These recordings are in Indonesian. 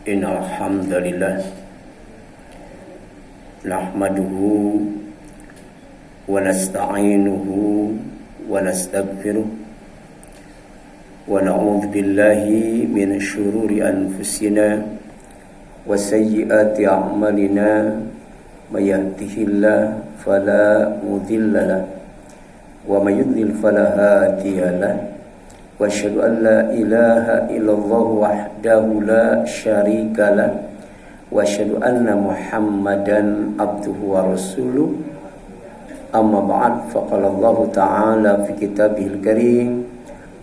Innal hamdalillah nahmaduhu wa nasta'inuhu wa nastaghfiruh wa na'udzu billahi min syururi anfusina wa sayyiati a'malina may yahdihillahu fala mudilla lahu wa may yudlil fala hadiya lahu wa asyhadu an la ilaha illallah wahdahu la syarika lah wa asyhadu anna Muhammadan abduhu wa rasuluh. Amma ba'd, faqala Allah ta'ala fi kitabihil karim,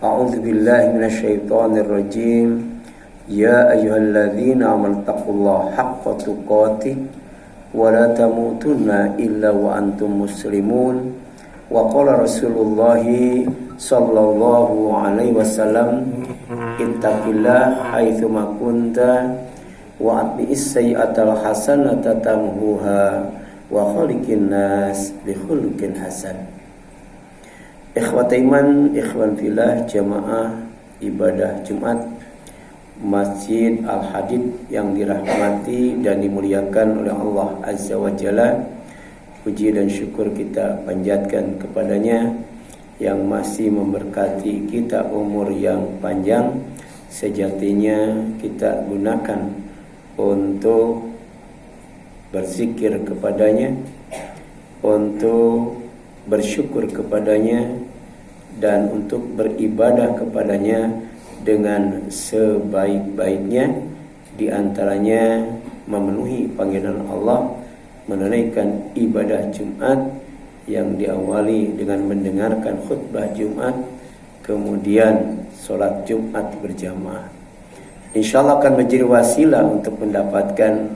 a'udzu billahi minasyaitonir rajim, ya ayyuhalladzina amanu taqullaha haqqa tuqatih wa la tamutunna illa wa antum muslimun. Wa qala Rasulullah sallallahu alaihi wasallam, ittaqillah haitsu ma kunta wa atbi'is sayyi'atal hasanata tamhuha wa khaliqin nas bi khuluqin hasan. Ikhwat iman, ikhwan fillah, jamaah ibadah Jumat Masjid Al-Hadid yang dirahmati dan dimuliakan oleh Allah Azza wa Jalla. Puji dan syukur kita panjatkan kepadanya yang masih memberkati kita umur yang panjang. Sejatinya kita gunakan untuk berzikir kepadanya, untuk bersyukur kepadanya, dan untuk beribadah kepadanya dengan sebaik-baiknya. Di antaranya memenuhi panggilan Allah, menunaikan ibadah Jumat yang diawali dengan mendengarkan khutbah Jumat, kemudian sholat Jumat berjamaah. Insyaallah akan menjadi wasilah untuk mendapatkan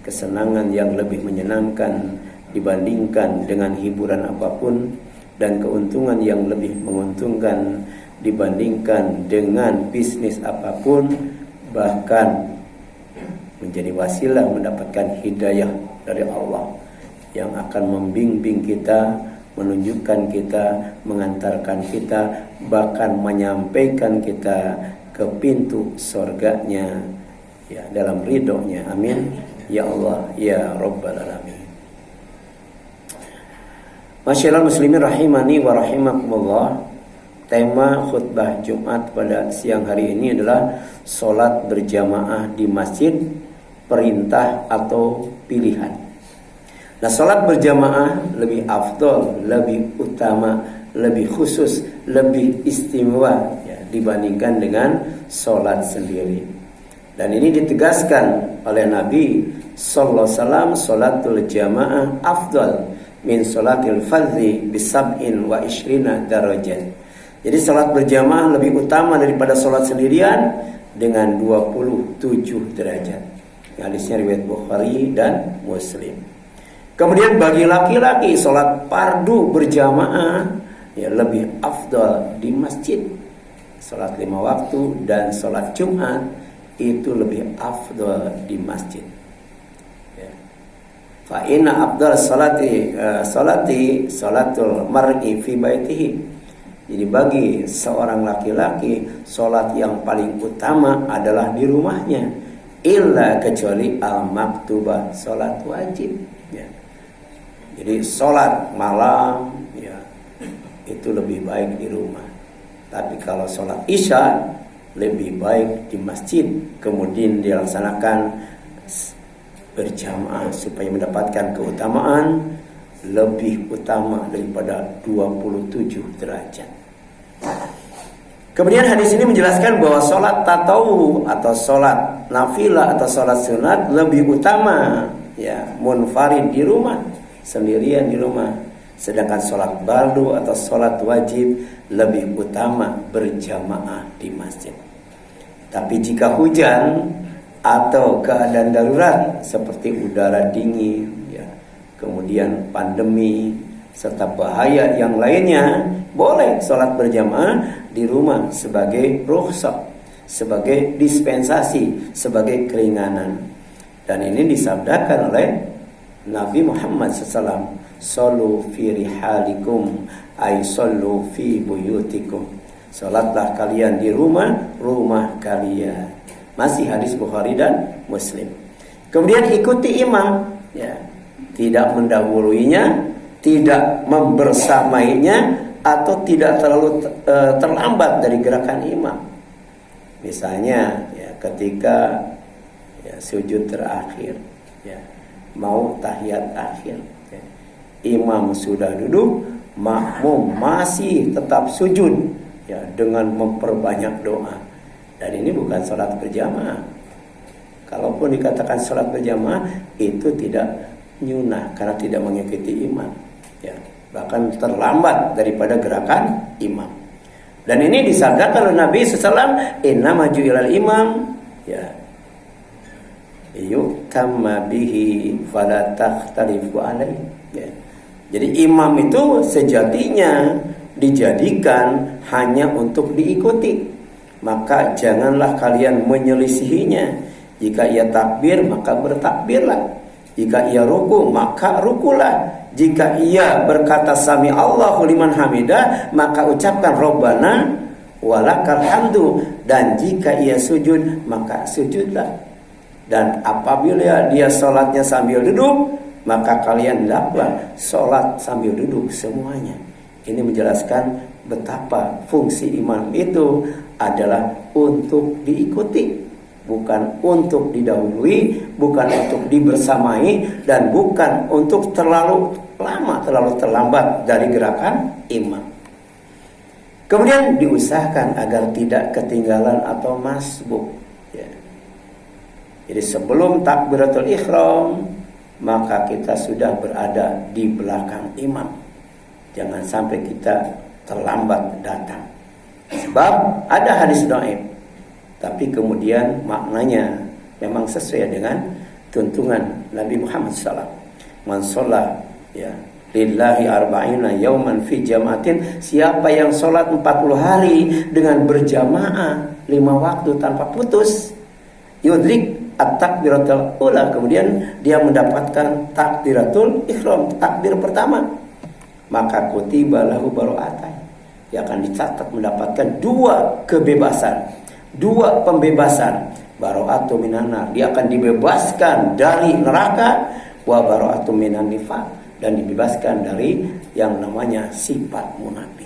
kesenangan yang lebih menyenangkan dibandingkan dengan hiburan apapun, dan keuntungan yang lebih menguntungkan dibandingkan dengan bisnis apapun, bahkan menjadi wasilah mendapatkan hidayah dari Allah yang akan membimbing kita, menunjukkan kita, mengantarkan kita, bahkan menyampaikan kita ke pintu surganya, ya, dalam ridhonya. Amin ya Allah ya Rabbal alamin. Masyaallah muslimin rahimani wa rahimakumullah. Tema khutbah Jumat pada siang hari ini adalah salat berjamaah di masjid, perintah atau pilihan. Nah, salat berjamaah lebih afdol, lebih utama, lebih khusus, lebih istimewa, ya, dibandingkan dengan salat sendiri. Dan ini ditegaskan oleh Nabi sallallahu alaihi wasallam, salatul jamaah afdal min salatil fardhi bi 27 darajat. Jadi salat berjamaah lebih utama daripada salat sendirian dengan 27 derajat. Hadisnya riwayat Bukhari dan Muslim. Kemudian bagi laki-laki salat fardu berjamaah, ya, lebih afdal di masjid. Salat 5 waktu dan salat Jumat itu lebih afdal di masjid. Ya. Fa inna afdal salati salatul mar'i fi baitihi. Jadi bagi seorang laki-laki salat yang paling utama adalah di rumahnya, illa kecuali al-maktubah, salat wajib, ya. Jadi salat malam, ya, itu lebih baik di rumah. Tapi kalau salat isya lebih baik di masjid, kemudian dilaksanakan berjamaah supaya mendapatkan keutamaan lebih utama daripada 27 derajat. Kemudian hadis ini menjelaskan bahwa sholat tatawwu atau sholat nafilah atau sholat sunat lebih utama, ya, munfarid di rumah, sendirian di rumah. Sedangkan sholat fardu atau sholat wajib lebih utama berjamaah di masjid. Tapi jika hujan atau keadaan darurat seperti udara dingin, ya, kemudian pandemi serta bahaya yang lainnya, boleh sholat berjamaah di rumah sebagai rukhsah, sebagai dispensasi, sebagai keringanan. Dan ini disabdakan oleh Nabi Muhammad SAW, "Sallu fi rihalikum ay sallu fi buyutikum." Salatlah kalian di rumah kalian. Masih hadis Bukhari dan Muslim. Kemudian ikuti imam, ya. Tidak mendahuluinya, tidak membersamainya, atau tidak terlalu terlambat dari gerakan imam. Misalnya ya, ketika ya, sujud terakhir, ya, mau tahiyat akhir, ya, imam sudah duduk, makmum masih tetap sujud, ya, dengan memperbanyak doa. Dan ini bukan sholat berjamaah. Kalaupun dikatakan sholat berjamaah, itu tidak nyunah karena tidak mengikuti imam, ya, bahkan terlambat daripada gerakan imam. Dan ini disabdakan oleh Nabi SAW, innama ju'ilal imam, ya, yutamma bihi fala takhtalifu alaihi, ya. Jadi imam itu sejatinya dijadikan hanya untuk diikuti, maka janganlah kalian menyelisihinya. Jika ia takbir, maka bertakbirlah. Jika ia ruku, maka rukulah. Jika ia berkata sami Allahu liman hamidah, maka ucapkan Rabbana walakal hamdu. Dan jika ia sujud, maka sujudlah. Dan apabila dia sholatnya sambil duduk, maka kalian hendaklah sholat sambil duduk semuanya. Ini menjelaskan betapa fungsi imam itu adalah untuk diikuti, bukan untuk didahului, bukan untuk dibersamai, dan bukan untuk terlalu lama, terlalu terlambat dari gerakan imam. Kemudian diusahakan agar tidak ketinggalan atau masbuk, ya. Jadi sebelum takbiratul ihram, maka kita sudah berada di belakang imam. Jangan sampai kita terlambat datang. Sebab ada hadis dhaif, tapi kemudian maknanya memang sesuai dengan tuntunan Nabi Muhammad SAW. Man sholat, ya, lillahi arba'ina yauman fi jama'atin. Siapa yang sholat 40 hari dengan berjamaah 5 waktu tanpa putus, yudrik at-takbiratul ula, kemudian dia mendapatkan takbiratul ihram, takbir pertama, maka kutiba lahu baro'atan. Dia akan dicatat mendapatkan 2 kebebasan, 2 pembebasan. Baro'atu minanar, dia akan dibebaskan dari neraka, wa baro'atu minan nifaq, dan dibebaskan dari yang namanya sifat munafik,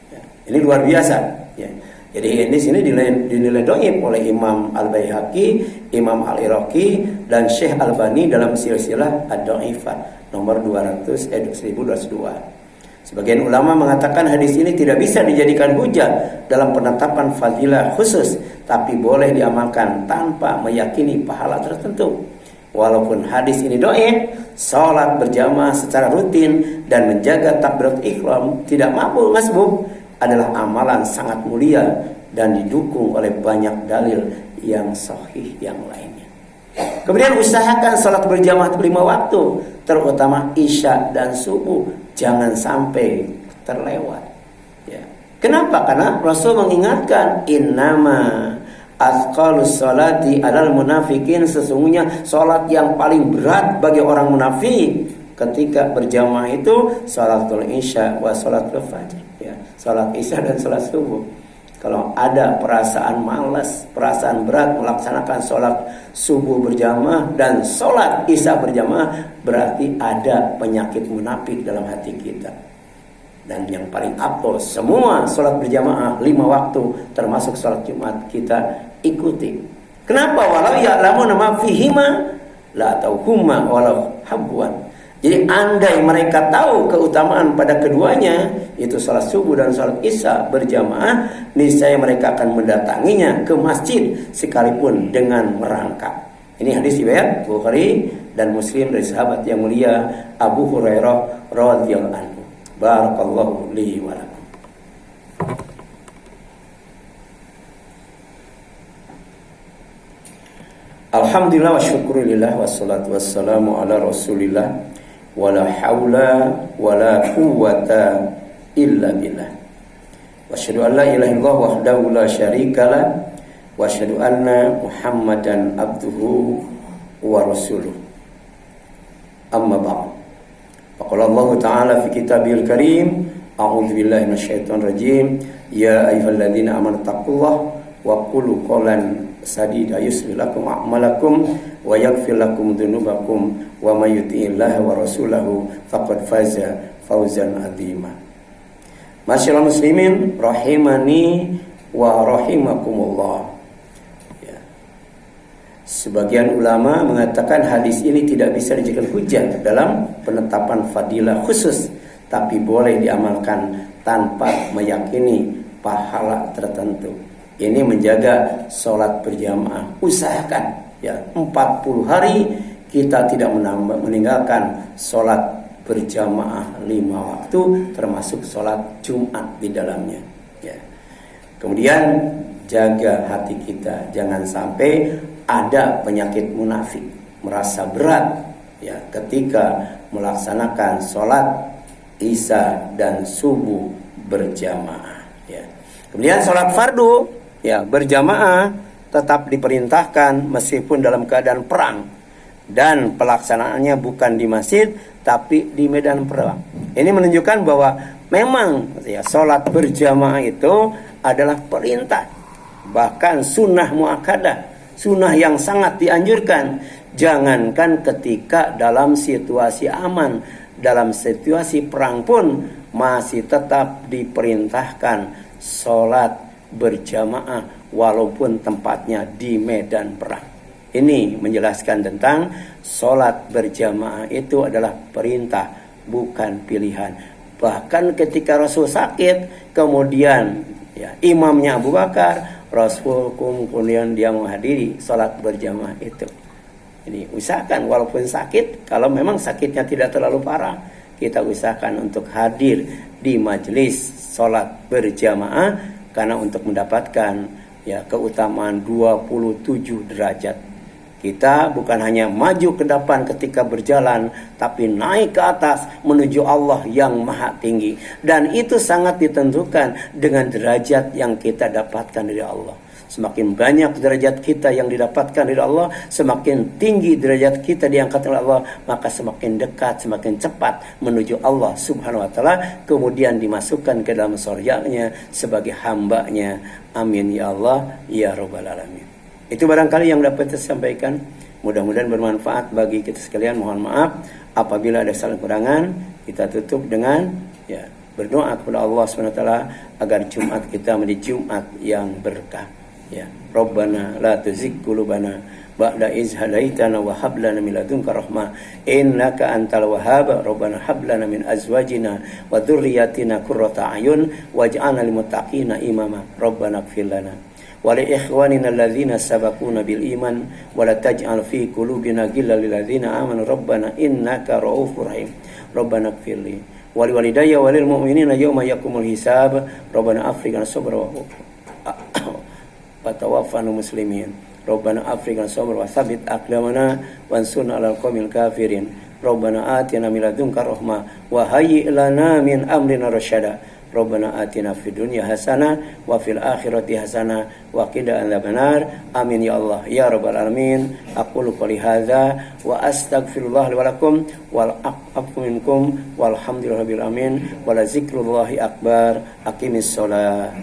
ya. Ini luar biasa, ya. Jadi ini sini dinilai dhaif oleh Imam Al-Baihaqi, Imam Al-Iraqi, dan Syekh Albani dalam silsilah ad-dhaifah nomor 1202. Sebagian ulama mengatakan hadis ini tidak bisa dijadikan hujah dalam penetapan fadilah khusus, tapi boleh diamalkan tanpa meyakini pahala tertentu. Walaupun hadis ini dhaif, salat berjamaah secara rutin dan menjaga takbiratul ihram tidak mampu masbuk adalah amalan sangat mulia dan didukung oleh banyak dalil yang sahih yang lainnya. Kemudian usahakan salat berjamaah 5 waktu, terutama isya dan subuh, jangan sampai terlewat, ya. Kenapa? Karena Rasul mengingatkan, innama asqalus salati alal munafikin, sesungguhnya salat yang paling berat bagi orang munafik ketika berjamaah itu salatul isya wa salatul fajr, ya, salat isya dan salat subuh. Kalau ada perasaan malas, perasaan berat melaksanakan salat subuh berjamaah dan salat isya berjamaah, berarti ada penyakit munafik dalam hati kita. Dan yang paling afdal, semua salat berjamaah 5 waktu termasuk salat Jumat kita ikuti. Kenapa? Walau ya'lamuna ma fihima la tauhuma walau habwan. Jadi andai mereka tahu keutamaan pada keduanya, itu salat subuh dan salat isya berjamaah, niscaya mereka akan mendatanginya ke masjid sekalipun dengan merangkak. Ini hadis riwayat Bukhari dan Muslim dari sahabat yang mulia Abu Hurairah radhiyallahu anhu. Barakallahu li wa lakum. Alhamdulillah wa syukurillah wassalatu wassalamu ala rasulillah wala haula wala quwwata illa billah. Wa asyhadu an la ilaha illallah wahdahu la syarikalah wa asyhadu anna Muhammadan abduhu wa rasuluh. Amma ba'd. Faqala Allah Ta'ala fi kitabil karim, a'udzu billahi minasyaitonir rajim, ya ayyuhalladzina amanu taqullaha wa qulu qawlan sadida yusli lakum a'malakum wa yaghfir lakum dzunubakum wa may yuti'illaha wa rasulahu faqad faza fawzan 'azima. Masyaallah muslimin rahimani wa rahimakumullah. Ya. Sebagian ulama mengatakan hadis ini tidak bisa dijadikan hujah dalam penetapan fadilah khusus, tapi boleh diamalkan tanpa meyakini pahala tertentu. Ini menjaga sholat berjamaah. Usahakan ya 40 hari kita tidak meninggalkan sholat berjamaah 5 waktu, termasuk sholat Jumat di dalamnya. Ya. Kemudian jaga hati kita, jangan sampai ada penyakit munafik, merasa berat ya ketika melaksanakan sholat Isya dan subuh berjamaah. Ya. Kemudian sholat fardu ya berjamaah tetap diperintahkan meskipun dalam keadaan perang, dan pelaksanaannya bukan di masjid tapi di medan perang. Ini menunjukkan bahwa memang ya sholat berjamaah itu adalah perintah, bahkan sunnah muakkadah, sunnah yang sangat dianjurkan. Jangankan ketika dalam situasi aman, dalam situasi perang pun masih tetap diperintahkan sholat berjamaah walaupun tempatnya di medan perang. Ini menjelaskan tentang sholat berjamaah itu adalah perintah, bukan pilihan. Bahkan ketika Rasul sakit, kemudian ya, imamnya Abu Bakar, Rasul kemudian dia menghadiri sholat berjamaah itu. Ini usahakan walaupun sakit, kalau memang sakitnya tidak terlalu parah, kita usahakan untuk hadir di majelis sholat berjamaah, karena untuk mendapatkan ya keutamaan 27 derajat. Kita bukan hanya maju ke depan ketika berjalan, tapi naik ke atas menuju Allah yang maha tinggi. Dan itu sangat ditentukan dengan derajat yang kita dapatkan dari Allah. Semakin banyak derajat kita yang didapatkan dari Allah, semakin tinggi derajat kita diangkat oleh Allah, maka semakin dekat, semakin cepat menuju Allah subhanahu wa ta'ala, kemudian dimasukkan ke dalam surganya sebagai hambanya. Amin ya Allah ya rabbal alamin. Itu barangkali yang dapat saya sampaikan. Mudah-mudahan bermanfaat bagi kita sekalian. Mohon maaf apabila ada salah kurangan. Kita tutup dengan ya berdoa kepada Allah subhanahu wa ta'ala agar Jumat kita menjadi Jumat yang berkah. Ya, Rabbana la tuzigh qulubana ba'da iz hadaitana wa hab lana min ladunka rahmah innaka antal wahhab. Rabbana hab lana min azwajina wa dzurriyyatina qurrata a'yun waj'alna lil muttaqina imama. Rabbana ighfir lana wa li ikhwanina alladzina sabaquna bil iman wa la taj'al fi qulubina ghillan lil ladzina amanu rabbana innaka ra'ufur rahim. Rabbana ighfirli wa li walidayya wa lil mu'minina yawma yaqumul hisab. Rabbana afrigh sabra wa tawaffana muslimin. Rabbana afrigh sabra wa tsabbit aqdamana wansurna 'alal qaumil kafirin. Rabbana atina min ladunka rahmah wa hayyi' lana min amrina rasyada. Rabbana atina fid dunya hasanah wa fil akhirati hasanah wa qina adzabannar. Amin ya Allah ya rabbal alamin. Aqulu qouli hadza wa astaghfirullah li wa lakum wal aqfu minkum walhamdulillahirabbil alamin wa la zikrullahi akbar. Aqimis shalah.